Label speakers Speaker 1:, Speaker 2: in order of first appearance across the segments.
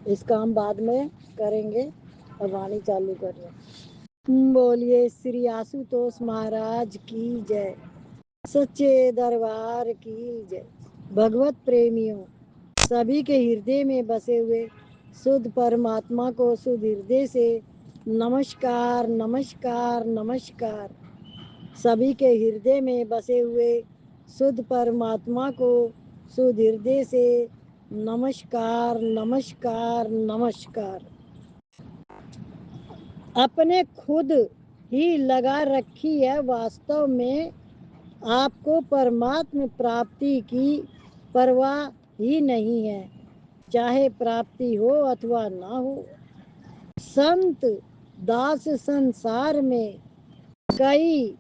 Speaker 1: اس کا ہم بعد میں کریں گے، اور وانی چالو کر رہے ہیں۔ بولیے श्री आशुतोष महाराज की जय, सच्चे दरबार की जय। भगवत प्रेमियों, सभी के हृदय में बसे हुए शुद्ध परमात्मा को शुद्ध हृदय से नमस्कार नमस्कार नमस्कार। सभी के हृदय में बसे हुए शुद्ध परमात्मा को शुद्ध हृदय से नमस्कार नमस्कार नमस्कार। अपने खुद ही लगा रखी है, वास्तव में आपको परमात्म प्राप्ति की परवाह ही नहीं है, चाहे प्राप्ति हो अथवा ना हो। संत दास संसार में कई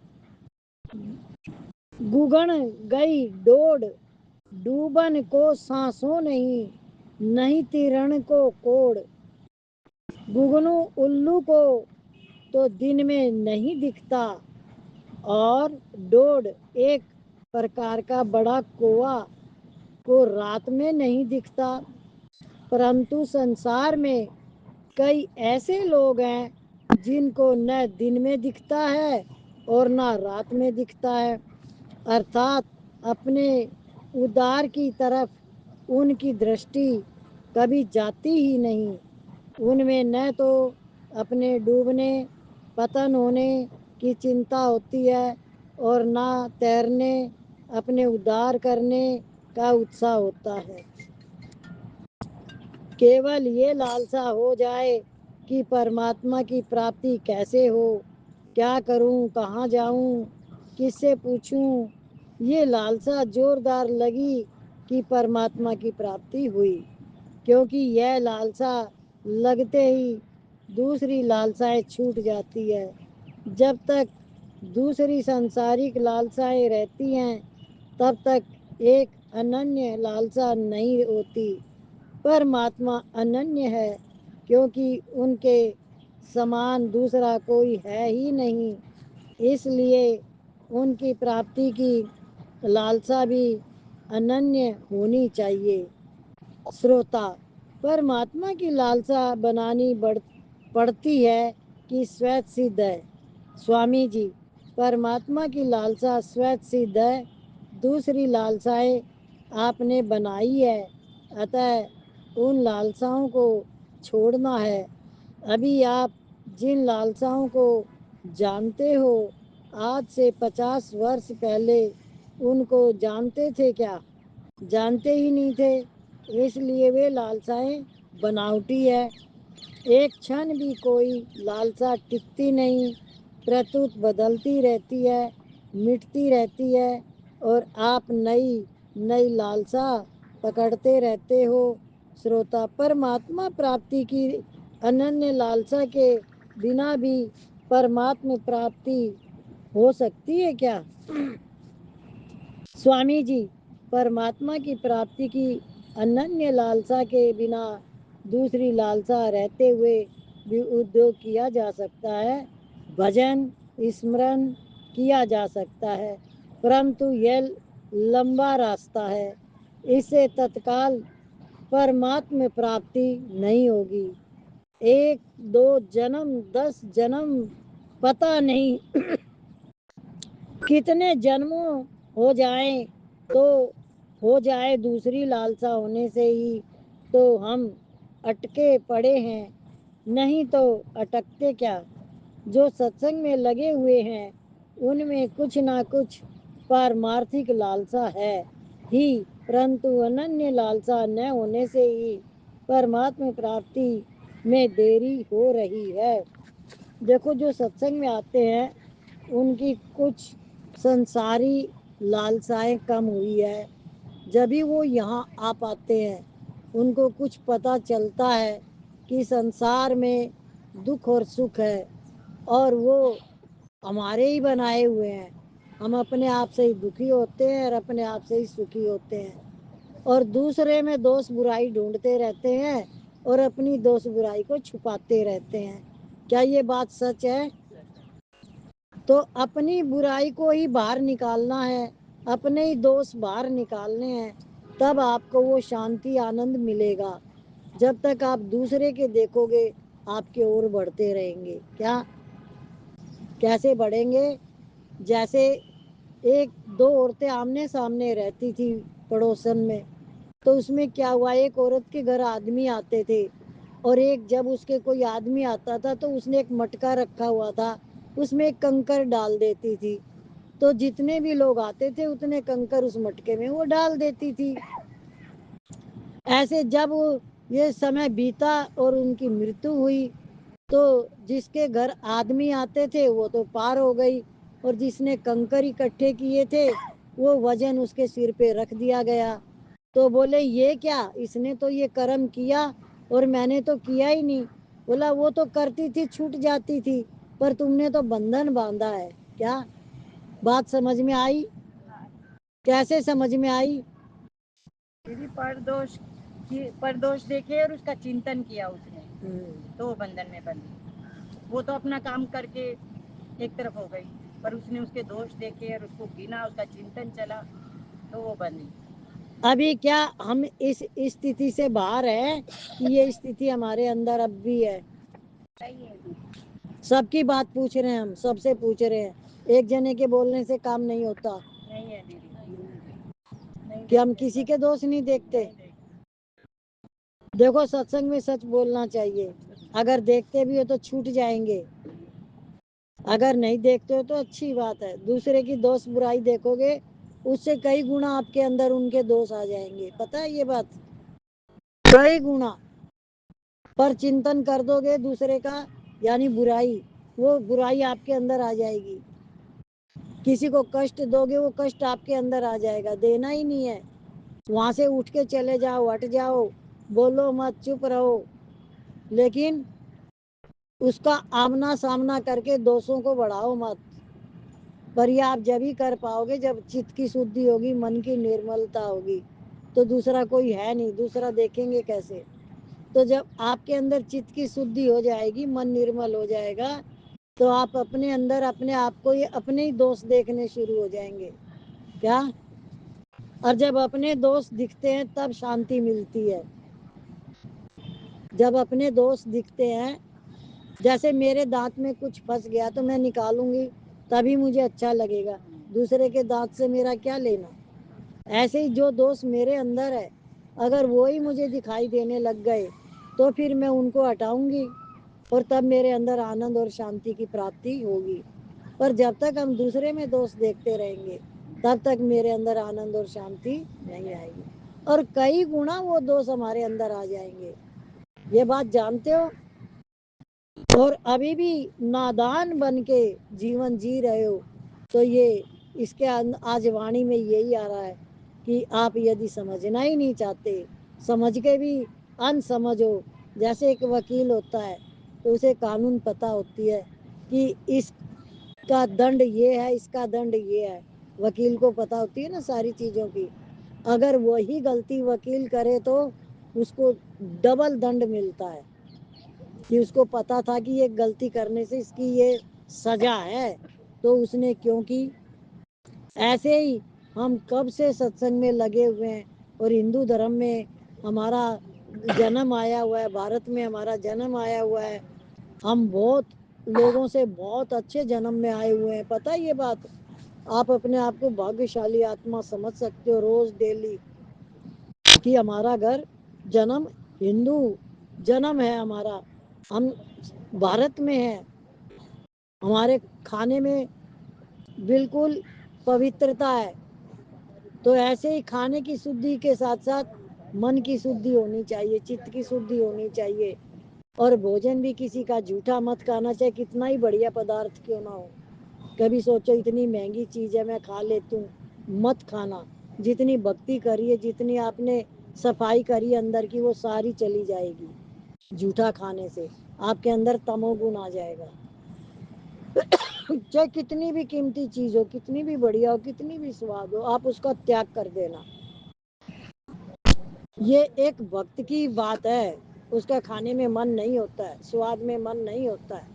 Speaker 1: गुगण गई डोड, डूबन को सांसों नहीं तिरण को कोड़। गुगनू उल्लू को तो दिन में नहीं दिखता, और डोड एक प्रकार का बड़ा कौवा को रात में नहीं दिखता। परंतु संसार में कई ऐसे लोग हैं जिनको न दिन में दिखता है और न रात में दिखता है, अर्थात अपने उद्धार की तरफ उनकी दृष्टि कभी जाती ही नहीं। उनमें न तो अपने डूबने पतन होने की चिंता होती है, और ना तैरने अपने उद्धार करने का उत्साह होता है। केवल ये लालसा हो जाए कि परमात्मा की प्राप्ति कैसे हो, क्या करूं, कहाँ जाऊं, किससे पूछूं। ये लालसा जोरदार लगी कि परमात्मा की प्राप्ति हुई, क्योंकि यह लालसा लगते ही दूसरी लालसाएं छूट जाती है। जब तक दूसरी सांसारिक लालसाएं रहती हैं, तब तक एक अनन्य लालसा नहीं होती। परमात्मा अनन्य है, क्योंकि उनके समान दूसरा कोई है ही नहीं, इसलिए उनकी प्राप्ति की लालसा भी अनन्य होनी चाहिए। श्रोता, परमात्मा की लालसा बनानी पड़ती है कि स्वयं सिद्ध है? स्वामी जी, परमात्मा की लालसा स्वयं सिद्ध है, दूसरी लालसाएं आपने बनाई है, अतः उन लालसाओं को छोड़ना है। अभी आप जिन लालसाओं को जानते हो, आज से 50 वर्ष पहले उनको जानते थे क्या? जानते ही नहीं थे, इसलिए वे लालसाएं बनावटी है। एक क्षण भी कोई लालसा टिकती नहीं, प्रत्युत बदलती रहती है, मिटती रहती है, और आप नई नई लालसा पकड़ते रहते हो। श्रोता, परमात्मा प्राप्ति की अनन्य लालसा के बिना भी परमात्मा प्राप्ति हो सकती है क्या? स्वामी जी, परमात्मा की प्राप्ति की अनन्य लालसा के बिना दूसरी लालसा रहते हुए भी उद्योग किया जा सकता है, भजन स्मरण किया जा सकता है, परंतु यह लंबा रास्ता है, इससे तत्काल परमात्मा प्राप्ति नहीं होगी। 1 2 जन्म 10 जन्म पता नहीं कितने जन्मों हो जाएं तो हो जाए दूसरी लालसा होने से ही तो हम अटके पड़े हैं, नहीं तो अटकते क्या? जो सत्संग में लगे हुए हैं उनमें कुछ ना कुछ पारमार्थिक लालसा है ही, परंतु अनन्य लालसा न होने से ही परमात्मा प्राप्ति में देरी हो रही है। देखो, जो सत्संग में आते हैं उनकी कुछ संसारी लालसाएं कम हुई है, जब भी वो यहाँ आ पाते हैं उनको कुछ पता चलता है कि संसार में दुख और सुख है, और वो हमारे ही बनाए हुए हैं। हम अपने आप से ही दुखी होते हैं और अपने आप से ही सुखी होते हैं, और दूसरे में दोष बुराई ढूंढते रहते हैं और अपनी दोष बुराई को छुपाते रहते हैं। क्या ये बात सच है? तो अपनी बुराई को ही बाहर निकालना है, अपने ही दोष बाहर निकालने हैं, तब आपको वो शांति आनंद मिलेगा। जब तक आप दूसरे के देखोगे आपके ओर बढ़ते रहेंगे। क्या कैसे बढ़ेंगे? जैसे एक दो औरतें आमने सामने रहती थी पड़ोसन में, तो उसमें क्या हुआ, एक औरत के घर आदमी आते थे और एक जब उसके कोई आदमी आता था तो उसने एक मटका रखा हुआ था, उसमें एक कंकर डाल देती थी, तो जितने भी लोग आते थे उतने कंकर उस मटके में वो डाल देती थी। ऐसे जब ये समय बीता और उनकी मृत्यु हुई तो जिसके घर आदमी आते थे वो तो पार हो गई, और जिसने कंकर इकट्ठे किए थे वो वजन उसके सिर पे रख दिया गया। तो बोले ये क्या, इसने तो ये कर्म किया और मैंने तो किया ही नहीं। बोला वो तो करती थी छूट जाती थी, पर तुमने तो बंधन बांधा है। क्या बात समझ में आई? कैसे समझ में आई?
Speaker 2: दीदी परदोष देखे और उसका चिंतन किया उसने, तो वो बंधन में बंधी। वो तो अपना काम करके एक तरफ हो गई, पर उसने उसके दोष देखे और उसको गिना, उसका चिंतन चला, तो वो बंधी।
Speaker 1: अभी क्या हम इस स्थिति से बाहर है कि ये स्थिति हमारे अंदर अब भी है?
Speaker 2: सही है दीदी।
Speaker 1: सबकी बात पूछ रहे हैं, हम सबसे पूछ रहे हैं, एक जने के बोलने से काम नहीं होता।
Speaker 2: नहीं है दीदी, नहीं
Speaker 1: कि हम
Speaker 2: देखते।
Speaker 1: किसी के दोष नहीं देखते।
Speaker 2: नहीं देखते।
Speaker 1: देखो सत्संग में सच बोलना चाहिए, अगर देखते भी हो तो छूट जाएंगे, अगर नहीं देखते हो तो अच्छी बात है। दूसरे की दोष बुराई देखोगे उससे कई गुना आपके अंदर उनके दोष आ जाएंगे, पता है ये बात, कई गुना। पर चिंतन कर दोगे दूसरे का यानी बुराई, वो बुराई आपके अंदर आ जाएगी। किसी को कष्ट दोगे वो कष्ट आपके अंदर आ जाएगा, देना ही नहीं है। वहां से उठ के चले जाओ, हट जाओ, बोलो मत, चुप रहो, लेकिन उसका आमना सामना करके दोषों को बढ़ाओ मत। पर ये आप जब ही कर पाओगे जब चित्त की शुद्धि होगी, मन की निर्मलता होगी। तो दूसरा कोई है नहीं, दूसरा देखेंगे कैसे? तो जब आपके अंदर चित्त की शुद्धि हो जाएगी, मन निर्मल हो जाएगा, तो आप अपने अंदर अपने आप को ये अपने ही दोष देखने शुरू हो जाएंगे। क्या? और जब अपने दोष दिखते हैं तब शांति मिलती है। जब अपने दोष दिखते हैं, जैसे मेरे दांत में कुछ फंस गया तो मैं निकालूंगी तभी मुझे अच्छा लगेगा, दूसरे के दांत से मेरा क्या लेना। ऐसे ही जो दोष मेरे अंदर है अगर वो ही मुझे दिखाई देने लग गए तो फिर मैं उनको हटाऊंगी और तब मेरे अंदर आनंद और शांति की प्राप्ति होगी। पर जब तक हम दूसरे में दोष देखते रहेंगे तब तक मेरे अंदर आनंद और शांति नहीं आएगी, और कई गुना वो दोष हमारे अंदर आ जाएंगे। ये बात जानते हो? और अभी भी नादान बन के जीवन जी रहे हो तो ये इसके आज वाणी में यही आ रहा है कि आप यदि समझना ही नहीं चाहते, समझ के भी अनसमझ हो। जैसे एक वकील होता है तो उसे कानून पता होती है कि इसका दंड ये है, इसका दंड ये है, वकील को पता होती है ना सारी चीजों की। अगर वही गलती वकील करे तो उसको डबल दंड मिलता है, कि उसको पता था कि ये गलती करने से इसकी ये सजा है तो उसने क्यों की। ऐसे ही हम कब से सत्संग में लगे हुए हैं और हिंदू धर्म में हमारा जन्म आया हुआ है, भारत में हमारा जन्म आया हुआ है। हम बहुत लोगों से बहुत अच्छे जन्म में आए हुए हैं, पता है ये बात? आप अपने आप को भाग्यशाली आत्मा समझ सकते हो रोज डेली, कि हमारा घर जन्म हिंदू जन्म है हमारा, हम भारत में है, हमारे खाने में बिल्कुल पवित्रता है। तो ऐसे ही खाने की शुद्धि के साथ साथ मन की शुद्धि होनी चाहिए, चित्त की शुद्धि होनी चाहिए, और भोजन भी किसी का झूठा मत खाना, चाहे कितना ही बढ़िया पदार्थ क्यों ना हो। कभी सोचो इतनी महंगी चीज है मैं खा लेती हूँ, मत खाना। जितनी भक्ति करिए, जितनी आपने सफाई करी अंदर की, वो सारी चली जाएगी झूठा खाने से। आपके अंदर तमोगुण आ जाएगा। चाहे कितनी भी कीमती चीज हो, कितनी भी बढ़िया हो, कितनी भी स्वाद हो, आप उसका त्याग कर देना। ये एक भक्त की बात है, उसका खाने में मन नहीं होता है, स्वाद में मन नहीं होता है,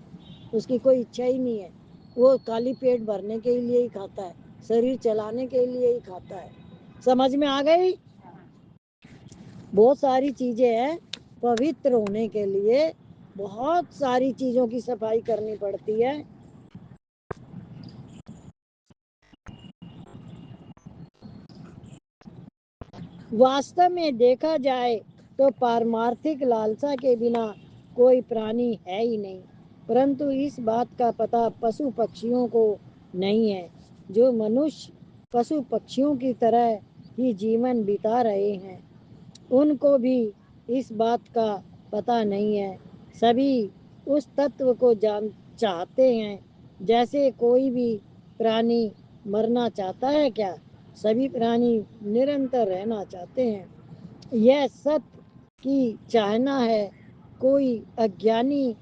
Speaker 1: उसकी कोई इच्छा ही नहीं है, वो खाली पेट भरने के लिए ही खाता है, शरीर चलाने के लिए ही खाता है। समझ में आ गई? बहुत सारी चीजें हैं पवित्र होने के लिए बहुत सारी चीजों की सफाई करनी पड़ती है। वास्तव में देखा जाए तो पारमार्थिक लालसा के बिना कोई प्राणी है ही नहीं, परंतु इस बात का पता पशु पक्षियों को नहीं है। जो मनुष्य पशु पक्षियों की तरह ही जीवन बिता रहे हैं, उनको भी इस बात का पता नहीं है। सभी उस तत्व को जान चाहते हैं। जैसे कोई भी प्राणी मरना चाहता है क्या? सभी प्राणी निरंतर रहना चाहते हैं। यह सत्य की चाहना है। कोई अज्ञानी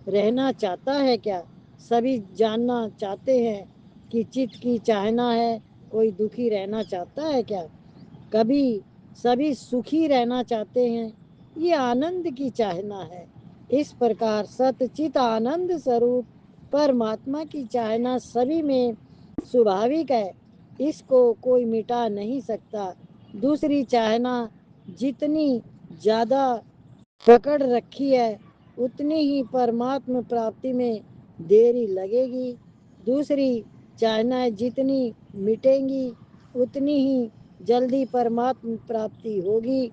Speaker 1: रहना चाहता है क्या? सभी जानना चाहते हैं कि चित्त की चाहना है। कोई दुखी रहना चाहता है क्या? कभी सभी सुखी रहना चाहते हैं। ये आनंद की चाहना है। इस प्रकार सतचित आनंद स्वरूप परमात्मा की चाहना सभी में स्वाभाविक है। इसको कोई मिटा नहीं सकता। दूसरी चाहना जितनी ज्यादा पकड़ रखी है, उतनी ही परमात्मा प्राप्ति में देरी लगेगी। दूसरी चाहनाएं जितनी मिटेंगी, उतनी ही जल्दी परमात्मा प्राप्ति होगी।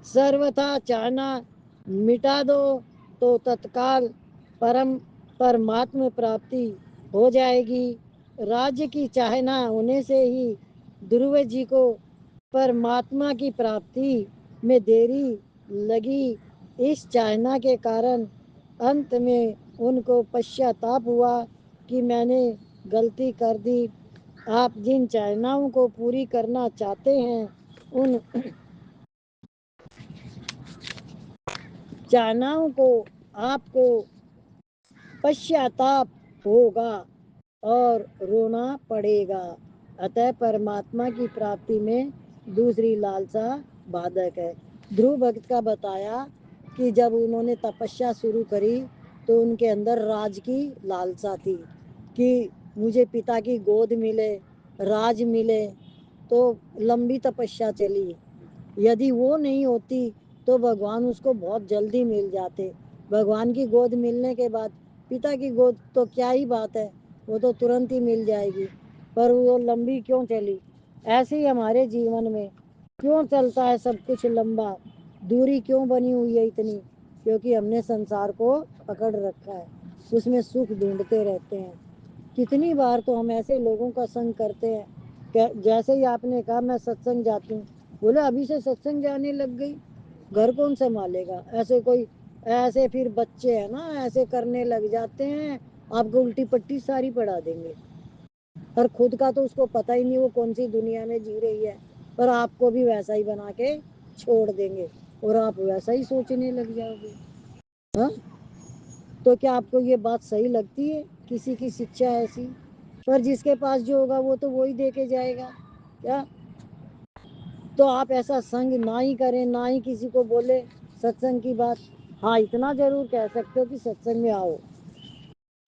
Speaker 1: सर्वथा चाहना मिटा दो तो तत्काल परमात्मा प्राप्ति हो जाएगी। राज्य की चाहना होने से ही ध्रुव जी को परमात्मा की प्राप्ति में देरी लगी। इस चाहना के कारण अंत में उनको पश्चाताप हुआ कि मैंने गलती कर दी। आप जिन चाहनाओं को पूरी करना चाहते हैं, उन चाहनाओं को आपको पश्चाताप होगा और रोना पड़ेगा। अतः परमात्मा की प्राप्ति में दूसरी लालसा बाधक है। ध्रुव भक्त का बताया कि जब उन्होंने तपस्या शुरू करी तो उनके अंदर राज की लालसा थी कि मुझे पिता की गोद मिले, राज मिले। तो लंबी तपस्या चली। यदि वो नहीं होती तो भगवान उसको बहुत जल्दी मिल जाते। भगवान की गोद मिलने के बाद पिता की गोद तो क्या ही बात है, वो तो तुरंत ही मिल जाएगी। पर वो लंबी क्यों चली? ऐसे ही हमारे जीवन में क्यों चलता है सब कुछ लंबा? दूरी क्यों बनी हुई है इतनी? क्योंकि हमने संसार को पकड़ रखा है, उसमें सुख ढूंढते रहते हैं। कितनी बार तो हम ऐसे लोगों का संग करते हैं। जैसे ही आपने कहा मैं सत्संग जाती हूँ, बोले अभी से सत्संग जाने लग गई, घर कौन संभालेगा? ऐसे कोई ऐसे फिर बच्चे है ना, ऐसे करने लग जाते हैं, आपको उल्टी पट्टी सारी पढ़ा देंगे। और खुद का तो उसको पता ही नहीं वो कौन सी दुनिया में जी रही है, पर आपको भी वैसा ही बना के छोड़ देंगे और आप वैसा ही सोचने लग जाओगे। हाँ, तो क्या आपको ये बात सही लगती है? किसी की शिक्षा ऐसी? पर जिसके पास जो होगा वो तो वही दे के जाएगा। क्या? तो आप ऐसा संग ना ही करें, ना ही किसी को बोले सत्संग की बात। हाँ, इतना जरूर कह सकते हो कि सत्संग में आओ।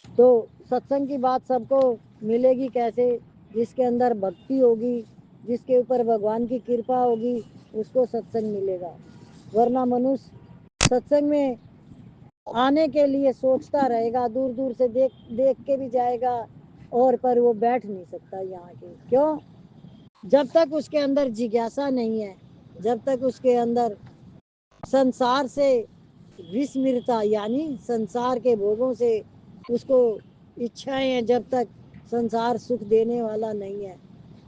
Speaker 1: तो सत्संग की बात सबको मिलेगी कैसे? जिसके अंदर भक्ति होगी, जिसके ऊपर भगवान की कृपा होगी, उसको सत्संग मिलेगा। वरना मनुष्य सत्संग में आने के लिए सोचता रहेगा, दूर दूर से देख देख के भी जाएगा, और पर वो बैठ नहीं सकता यहाँ के। क्यों? जब तक उसके अंदर जिज्ञासा नहीं है, जब तक उसके अंदर संसार से विस्मृता यानी संसार के भोगों से उसको इच्छाएं हैं, जब तक संसार सुख देने वाला नहीं है।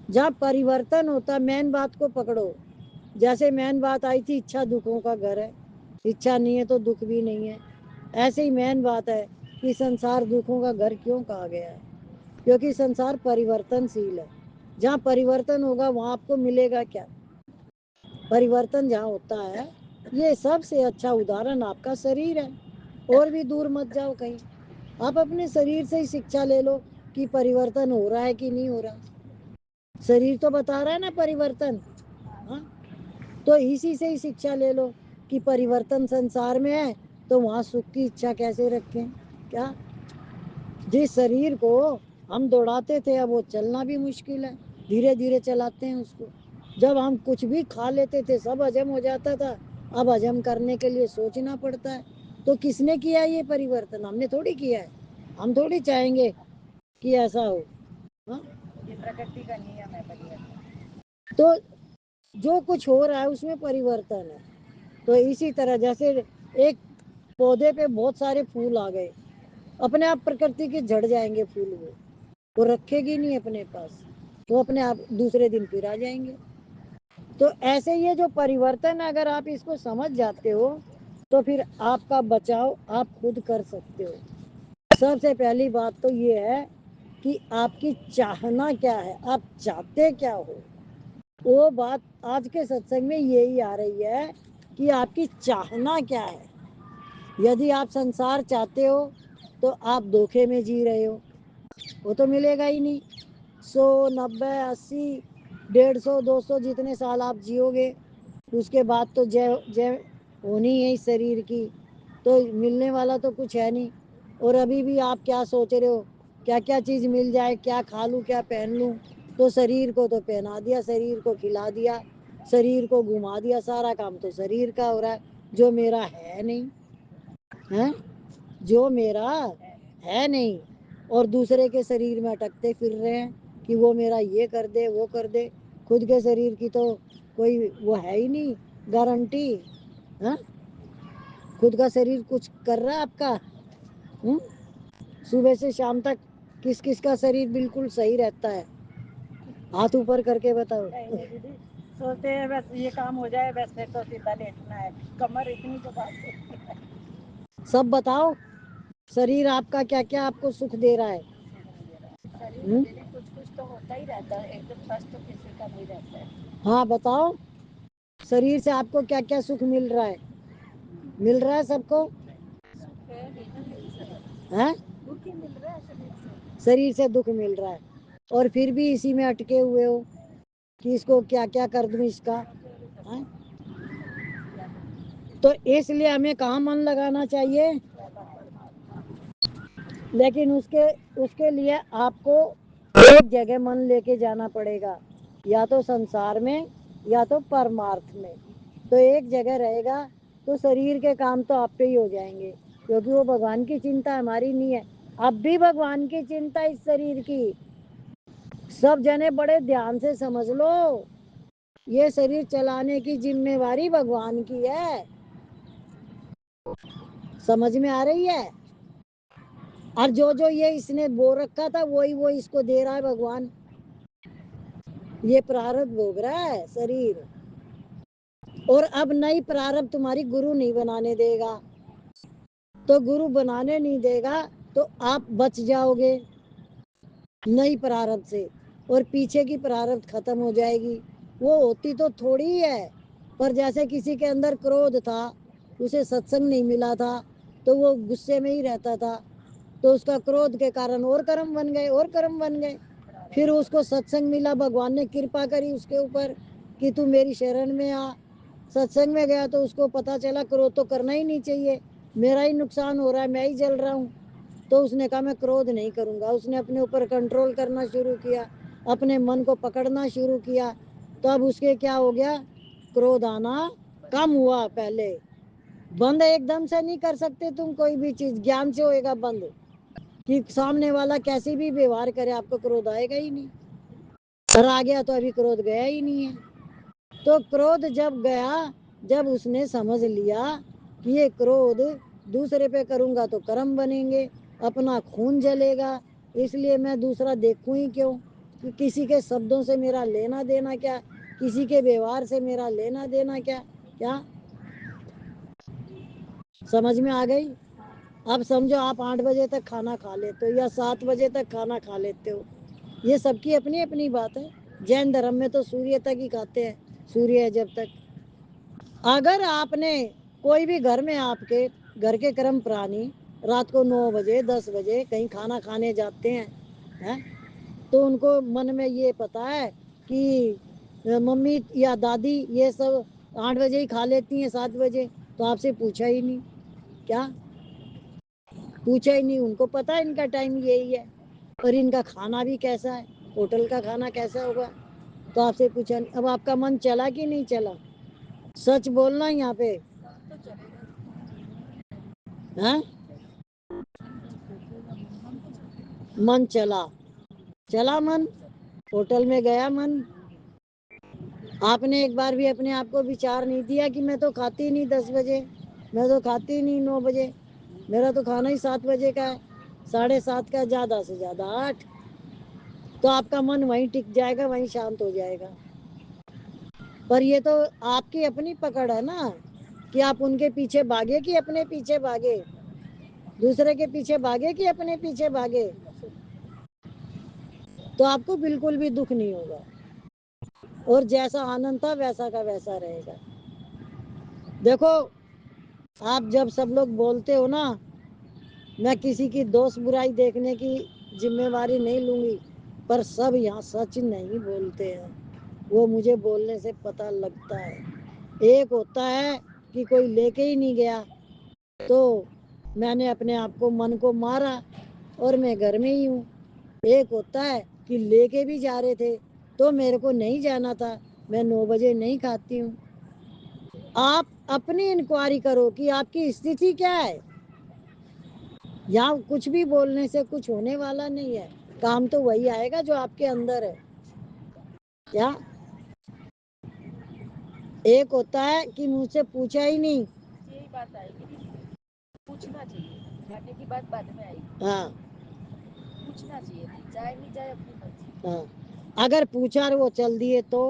Speaker 1: जब परिवर्तन होता, मेन बात को पकड़ो। जैसे मेन बात आई थी, इच्छा दुखों का घर है, इच्छा नहीं है तो दुख भी नहीं है। ऐसे ही मेन बात है कि संसार दुखों का घर क्यों कहा गया है? क्योंकि संसार परिवर्तनशील है। जहाँ परिवर्तन होगा वहाँ आपको मिलेगा क्या? परिवर्तन जहाँ होता है, ये सबसे अच्छा उदाहरण आपका शरीर है। और भी दूर मत जाओ कहीं, आप अपने शरीर से ही शिक्षा ले लो कि परिवर्तन हो रहा है कि नहीं हो रहा। शरीर तो बता रहा है ना परिवर्तन। हाँ, तो इसी से ही शिक्षा ले लो कि परिवर्तन संसार में है, तो वहाँ सुख की इच्छा कैसे रखें? क्या? जिस शरीर को हम दौड़ाते थे, अब वो चलना भी मुश्किल है, धीरे धीरे चलाते हैं उसको। जब हम कुछ भी खा लेते थे सब हजम हो जाता था, اب हजम करने के लिए सोचना पड़ता है। तो किसने किया ये परिवर्तन? हमने थोड़ी किया है। हम थोड़ी चाहेंगे कि ऐसा हो। हाँ?
Speaker 2: ये प्रकृति का नियम है परिवर्तन।
Speaker 1: तो जो कुछ हो रहा है उसमें परिवर्तन है। तो इसी तरह जैसे एक पौधे पे बहुत सारे फूल आ गए, अपने आप प्रकृति के झड़ जाएंगे फूल, वो रखेगी नहीं अपने पास, वो अपने आप दूसरे दिन फिर आ जाएंगे। तो ऐसे ये जो परिवर्तन है, अगर आप इसको समझ जाते हो तो फिर आपका बचाव आप खुद कर सकते हो। सबसे पहली बात तो ये है कि आपकी चाहना क्या है, आप चाहते क्या हो। वो बात आज के सत्संग में यही आ रही है कि आपकी चाहना क्या है। यदि आप संसार चाहते हो तो आप धोखे में जी रहे हो, वो तो मिलेगा ही नहीं। 100, 90, 80, 150, 200 जितने साल आप जियोगे, उसके बाद तो जय जय होनी है इस शरीर की, तो मिलने वाला तो कुछ है नहीं। और अभी भी आप क्या सोच रहे हो, क्या क्या चीज़ मिल जाए, क्या खा लूँ, क्या पहन लूँ। तो शरीर को तो पहना दिया, शरीर को खिला दिया, शरीर को घुमा दिया, सारा काम तो शरीर का हो रहा है, जो मेरा है नहीं है, जो मेरा है नहीं। और दूसरे के शरीर में अटकते फिर रहे हैं कि वो मेरा ये कर दे, वो कर दे। खुद के शरीर की तो कोई वो है ही नहीं गारंटी। हाँ, खुद का शरीर कुछ कर रहा है आपका? सुबह से शाम तक किस किस का शरीर बिल्कुल सही रहता है? हाथ ऊपर करके बताओ।
Speaker 2: दीदी सोचते हैं बस ये काम हो जाए, बस फिर तो सीधा लेटना है, कमर इतनी तो बात।
Speaker 1: सब बताओ, शरीर आपका क्या क्या आपको सुख दे रहा है?
Speaker 2: शरीर कुछ कुछ तो होता ही रहता है, एकदम स्वस्थ तो किसी का नहीं रहता है।
Speaker 1: हाँ बताओ, शरीर से आपको क्या क्या सुख मिल रहा है? मिल रहा है सबको? है?
Speaker 2: दुख ही मिल रहा है शरीर से।
Speaker 1: शरीर से दुख मिल रहा है और फिर भी इसी में अटके हुए हो कि इसको क्या क्या कर दूं इसका। है? तो इसलिए हमें कहाँ मन लगाना चाहिए? लेकिन उसके लिए आपको एक जगह मन लेके जाना पड़ेगा, या तो संसार में या तो परमार्थ में। तो एक जगह रहेगा तो शरीर के काम तो आप पे ही हो जाएंगे, क्योंकि वो भगवान की चिंता हमारी नहीं है। अब भी भगवान की चिंता इस शरीर की। सब जने बड़े ध्यान से समझ लो, ये शरीर चलाने की जिम्मेवारी भगवान की है। समझ में आ रही है? और जो जो ये इसने बो रखा था वही वो इसको दे रहा है भगवान। ये प्रारब्ध भोग रहा है शरीर, और अब नई प्रारब्ध तुम्हारी गुरु नहीं बनाने देगा। तो गुरु बनाने नहीं देगा तो आप बच जाओगे नई प्रारब्ध से, और पीछे की प्रारब्ध खत्म हो जाएगी। वो होती तो थोड़ी है, पर जैसे किसी के अंदर क्रोध था, उसे सत्संग नहीं मिला था तो वो गुस्से में ही रहता था, तो उसका क्रोध के कारण और कर्म बन गए, और कर्म बन गए। फिर उसको सत्संग मिला, भगवान ने कृपा करी उसके ऊपर कि तू मेरी शरण में आ। सत्संग में गया तो उसको पता चला क्रोध तो करना ही नहीं चाहिए, मेरा ही नुकसान हो रहा है, मैं ही जल रहा हूँ। तो उसने कहा मैं क्रोध नहीं करूँगा। उसने अपने ऊपर कंट्रोल करना शुरू किया, अपने मन को पकड़ना शुरू किया। तो अब उसके क्या हो गया, क्रोध आना कम हुआ। पहले बंद एकदम से नहीं कर सकते तुम कोई भी चीज, ज्ञान से होएगा बंद। कि सामने वाला कैसे भी व्यवहार करे आपको क्रोध आएगा ही नहीं। और आ गया तो अभी क्रोध गया ही नहीं है। तो क्रोध जब गया, जब उसने समझ लिया कि ये क्रोध दूसरे पे करूंगा तो कर्म बनेंगे, अपना खून जलेगा, इसलिए मैं दूसरा देखूं ही क्यों, कि किसी के शब्दों से मेरा लेना देना क्या, किसी के व्यवहार से मेरा लेना देना क्या। क्या समझ में आ गई? अब समझो आप 8 बजे तक खाना खा लेते हो या 7 बजे तक खाना खा लेते हो, ये सबकी अपनी अपनी बात है। जैन धर्म में तो सूर्य तक ही खाते हैं, सूर्य है जब तक। अगर आपने कोई भी घर में, आपके घर के कर्म प्राणी रात को 9 बजे 10 बजे कहीं खाना खाने जाते हैं, तो उनको मन में ये पता है कि मम्मी या दादी ये सब 8 बजे ही खा लेती हैं, 7 बजे, तो आपसे पूछा ही नहीं। क्या पूछा ही नहीं? उनको पता है इनका टाइम यही है, और इनका खाना भी कैसा है, होटल का खाना कैसा होगा, तो आपसे पूछा नहीं। अब आपका मन चला कि नहीं चला? सच बोलना यहाँ पे। हाँ? मन चला मन, होटल में गया मन। आपने एक बार भी अपने आप को विचार नहीं दिया कि मैं तो खाती नहीं 10 बजे, मैं तो खाती नहीं 9 बजे, मेरा तो खाना ही 7 बजे का है, 7:30 का, ज़्यादा से ज़्यादा 8। तो आपका मन वहीं टिक जाएगा, वहीं शांत हो जाएगा। पर ये तो आपकी अपनी पकड़ है ना, कि आप उनके पीछे भागे कि अपने पीछे भागे, दूसरे के पीछे भागे कि अपने पीछे भागे। तो आपको बिल्कुल भी दुख नहीं होगा, और जैसा आनंद था वैसा का वैसा रहेगा। देखो, आप जब सब लोग बोलते हो ना, मैं किसी की दोस्त बुराई देखने की जिम्मेवारी नहीं लूंगी, पर सब यहाँ सच नहीं बोलते हैं, वो मुझे बोलने से पता लगता है। एक होता है कि कोई लेके ही नहीं गया, तो मैंने अपने आप को, मन को मारा और मैं घर में ही हूँ। एक होता है कि लेके भी जा रहे थे, तो मेरे को नहीं जाना था, मैं 9 बजे नहीं खाती हूँ। आप अपनी इंक्वायरी करो कि आपकी स्थिति क्या है। यहाँ कुछ भी बोलने से कुछ होने वाला नहीं है, काम तो वही आएगा जो आपके अंदर है। क्या एक होता है कि मुझसे पूछा ही नहीं,
Speaker 2: यही बात आएगी, पूछना चाहिए, खाने की बात बाद में आएगी।
Speaker 1: हाँ
Speaker 2: पूछना चाहिए, जाए नहीं जाए अपनी मर्जी।
Speaker 1: हाँ, अगर पूछा और वो चल दिए तो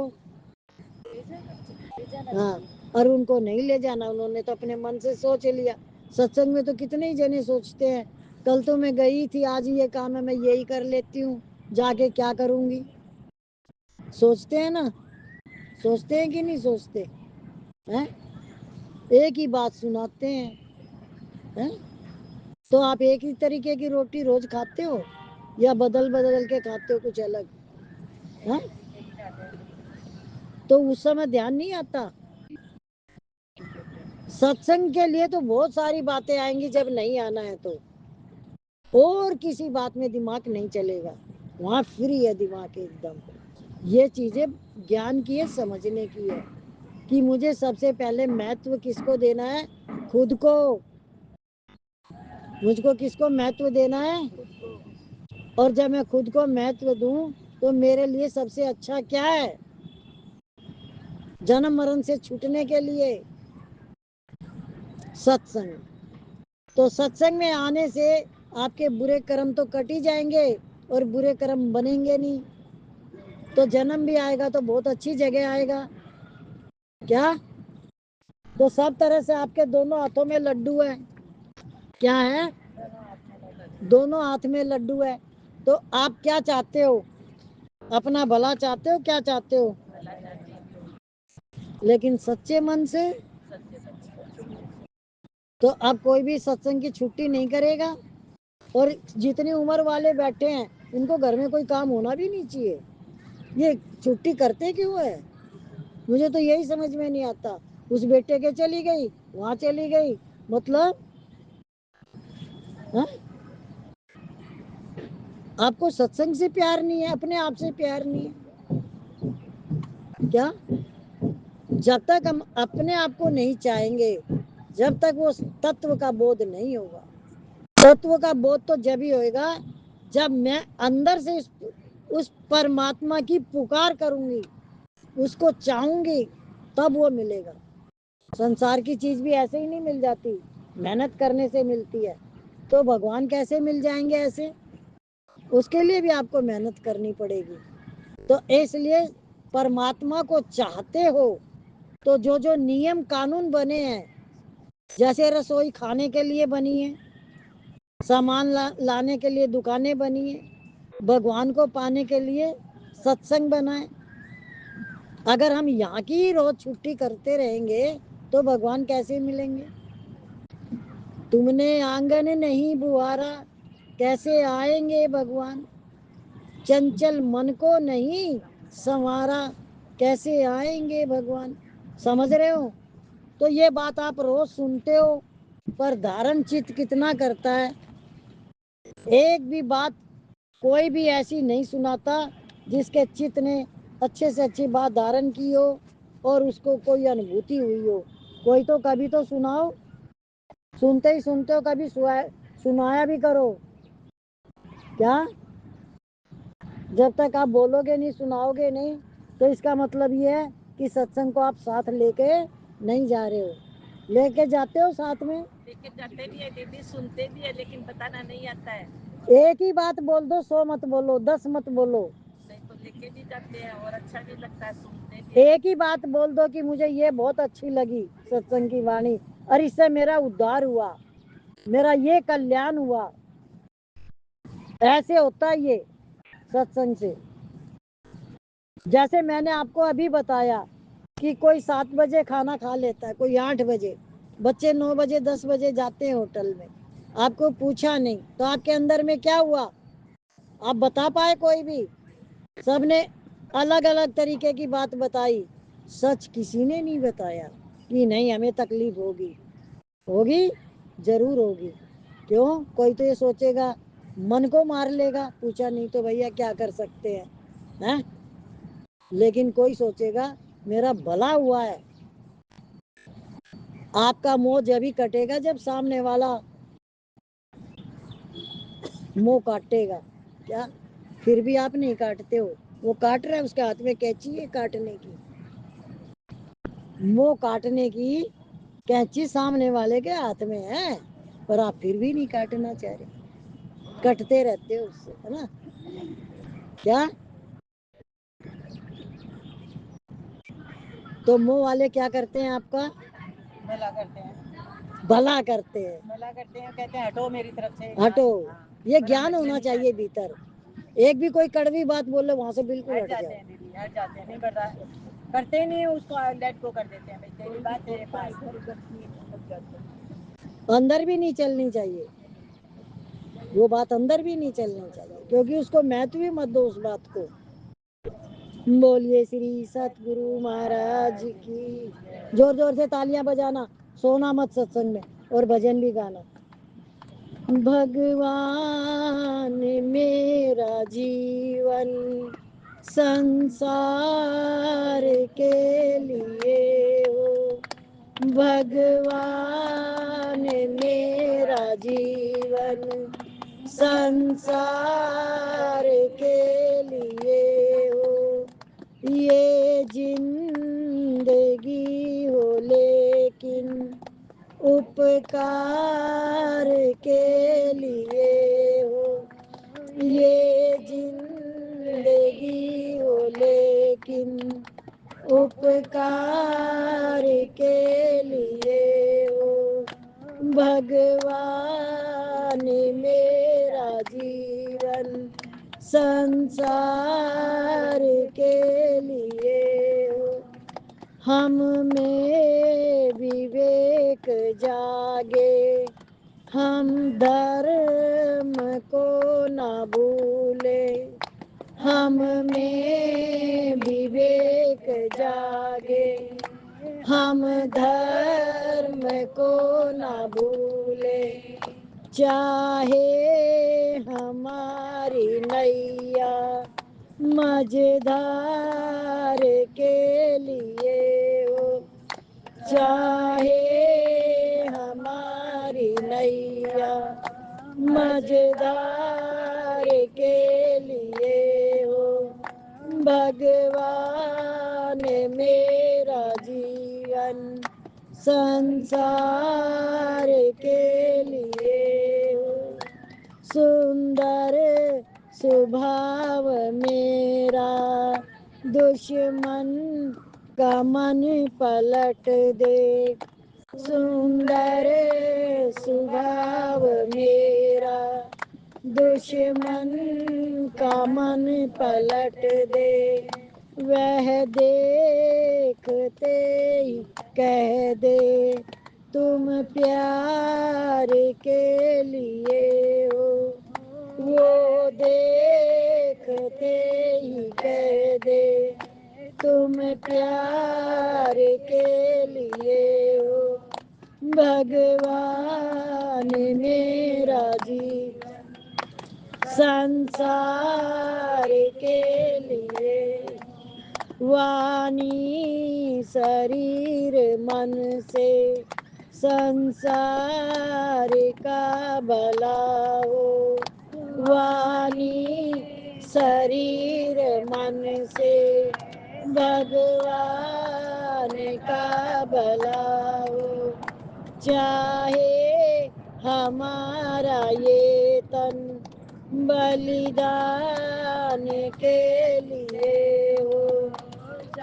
Speaker 2: ले जाना
Speaker 1: हाँ,
Speaker 2: चाहिए।
Speaker 1: और उनको नहीं ले जाना, उन्होंने तो अपने मन से सोच लिया। सत्संग में तो कितने ही जने सोचते हैं, कल तो मैं गई थी, आज ये काम है, मैं यही कर लेती हूँ, जाके क्या करूँगी। सोचते हैं ना, सोचते हैं कि नहीं सोचते हैं? एक ही बात सुनाते हैं? तो आप एक ही तरीके की रोटी रोज खाते हो या बदल बदल के खाते हो कुछ अलग? है? तो उस समय ध्यान नहीं आता। सत्संग के लिए तो बहुत सारी बातें आएंगी, जब नहीं आना है तो और किसी बात में दिमाग नहीं चलेगा, वहाँ फ्री है दिमाग एकदम। ये चीजें ज्ञान की है, समझने की है कि मुझे सबसे पहले महत्व किसको देना है, खुद को। मुझको किसको महत्व देना है, और जब मैं खुद को महत्व दूं तो मेरे लिए सबसे अच्छा क्या है, जन्म मरण से छूटने के लिए सत्संग। तो सत्संग में आने से आपके बुरे कर्म तो कट ही जाएंगे और बुरे कर्म बनेंगे नहीं, तो जन्म भी आएगा तो बहुत अच्छी जगह आएगा। क्या? तो सब तरह से आपके दोनों हाथों में लड्डू है। क्या है? दोनों हाथ में लड्डू है। तो आप क्या चाहते हो, अपना भला चाहते हो, क्या चाहते हो? लेकिन सच्चे मन से। तो अब कोई भी सत्संग की छुट्टी नहीं करेगा, और जितनी उम्र वाले बैठे हैं इनको घर में कोई काम होना भी नहीं चाहिए, ये छुट्टी करते क्यों है? मुझे तो यही समझ में नहीं आता। उस बेटे के चली गई, वहां चली गई, मतलब हा? आपको सत्संग से प्यार नहीं है, अपने आप से प्यार नहीं है क्या? जब तक हम अपने आप को नहीं चाहेंगे, जब तक वो तत्व का बोध नहीं होगा। तत्व का बोध तो जब ही होएगा जब मैं अंदर से उस परमात्मा की पुकार करूंगी, उसको चाहूंगी, तब वो मिलेगा। संसार की चीज भी ऐसे ही नहीं मिल जाती, मेहनत करने से मिलती है। तो भगवान कैसे मिल जाएंगे ऐसे? उसके लिए भी आपको मेहनत करनी पड़ेगी। तो इसलिए परमात्मा को चाहते हो तो जो जो नियम कानून बने हैं, जैसे रसोई खाने के लिए बनी है, सामान लाने के लिए दुकानें बनी है, भगवान को पाने के लिए सत्संग बना है। अगर हम यहाँ की ही रोज छुट्टी करते रहेंगे तो भगवान कैसे मिलेंगे? तुमने आंगन नहीं बुहारा, कैसे आएंगे भगवान? चंचल मन को नहीं संवारा, कैसे आएंगे भगवान? समझ रहे हो? तो ये बात आप रोज सुनते हो, पर धारण चित्त कितना करता है? एक भी बात कोई भी ऐसी नहीं सुनाता जिसके चित्त ने अच्छे से अच्छी बात धारण की हो और उसको कोई अनुभूति हुई हो। कोई तो कभी तो सुनाओ। सुनते ही सुनते हो, कभी सुनाया भी करो। क्या? जब तक आप बोलोगे नहीं, सुनाओगे नहीं, तो इसका मतलब ये है कि सत्संग को आप साथ लेके नहीं जा रहे हो। लेके जाते हो साथ में?
Speaker 2: लेके जाते भी है दीदी, सुनते भी है, लेकिन बताना नहीं आता है।
Speaker 1: एक ही बात बोल दो, 100 मत बोलो, 10 मत बोलो।
Speaker 2: नहीं तो लेके भी जाते हैं और अच्छा भी लगता है, सुनते भी है।
Speaker 1: एक ही बात बोल दो कि मुझे ये बहुत अच्छी लगी सत्संग की वाणी, और इससे मेरा उद्धार हुआ, मेरा ये कल्याण हुआ। ऐसे होता है ये सत्संग से। जैसे मैंने आपको अभी बताया कि कोई 7 बजे खाना खा लेता है, कोई 8 बजे, बच्चे 9 बजे 10 बजे जाते हैं होटल में, आपको पूछा नहीं, तो आपके अंदर में क्या हुआ? आप बता पाए? कोई भी? सबने अलग अलग तरीके की बात बताई, सच किसी ने नहीं बताया कि नहीं हमें तकलीफ होगी। होगी, जरूर होगी। क्यों? कोई तो ये सोचेगा मन को मार लेगा, पूछा नहीं तो भैया क्या कर सकते हैं? लेकिन कोई सोचेगा मेरा भला हुआ है। आपका मोह जब ही कटेगा जब सामने वाला मुंह काटेगा। क्या? फिर भी आप नहीं काटते हो? वो काट रहा है, उसके हाथ में कैंची है काटने की, मुंह काटने की कैंची सामने वाले के हाथ में है, पर आप फिर भी नहीं काटना चाह रहे, कटते रहते हो उससे, है ना? क्या? तो मुंह वाले क्या करते हैं आपका?
Speaker 2: भला करते हैं,
Speaker 1: भला करते हैं,
Speaker 2: भला करते हैं, कहते हैं हटो मेरी तरफ से।
Speaker 1: हटो।
Speaker 2: हाँ,
Speaker 1: ये
Speaker 2: पर हम
Speaker 1: ज्ञान
Speaker 2: हटने
Speaker 1: होना
Speaker 2: नहीं
Speaker 1: चाहिए
Speaker 2: चाहते।
Speaker 1: भीतर। एक भी कोई कड़वी बात बोले वहां से बिल्कुल
Speaker 2: हट
Speaker 1: हट
Speaker 2: जाते
Speaker 1: जाओ।
Speaker 2: हैं दीदी, हट जाते हैं, नहीं बर्दाश्त करते ही नहीं है उसको, लेट को कर देते हैं, भाई तेरी बात है पास।
Speaker 1: अंदर भी नहीं चलनी चाहिए वो बात, अंदर भी नहीं चलनी चाहिए, क्योंकि उसको महत्व भी मत दो उस बात को। बोलिए श्री सतगुरु महाराज की। जोर जोर से तालियां बजाना, सोना मत सत्संग में, और भजन भी गाना। भगवान मेरा जीवन संसार के लिए हो, भगवान मेरा जीवन संसार के लिए हो। ये जिंदगी हो लेकिन उपकार के लिए हो। ये जिंदगी हो लेकिन उपकार के लिए हो। भगवान मेरा जीवन संसार के लिए हो। हम में विवेक जागे, हम धर्म को न भूले। हम में विवेक जागे, हम धर्म को न भूले। चाहे हमारी नैया मझधार के लिए हो, चाहे हमारी नैया मझधार के लिए हो। भगवान मेरा जीवन संसार के लिए हो। सुंदर स्वभाव मेरा दुश्मन का मन पलट दे। सुंदर स्वभाव मेरा दुश्मन का मन पलट दे। वह देखते ही कह दे तुम प्यार के लिए हो। वो देखते ही कह दे तुम प्यार के लिए हो। भगवान मेरा जीवन संसार के लिए। वाणी शरीर मन से संसार का भला हो। वाणी शरीर मन से भगवान का भला हो। चाहे हमारा ये तन बलिदान के लिए हो।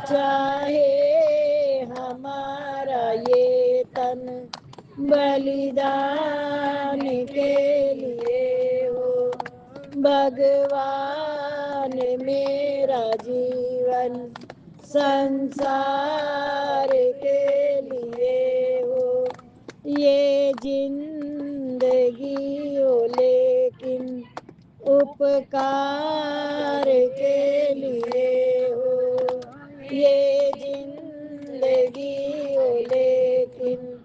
Speaker 1: चाहे हमारा ये तन बलिदान के लिए हो। भगवान मेरा जीवन संसार के लिए हो। ये जिंदगी हो लेकिन उपकार के लिए हो। ये जिंदगी हो लेकिन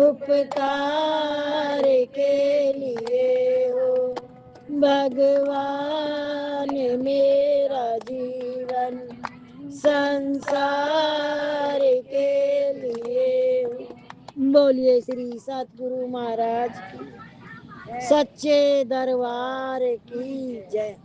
Speaker 1: उपकार के लिए हो। भगवान मेरा जीवन संसार के लिए हो। बोलिए श्री सतगुरु महाराज की, सच्चे दरबार की जय।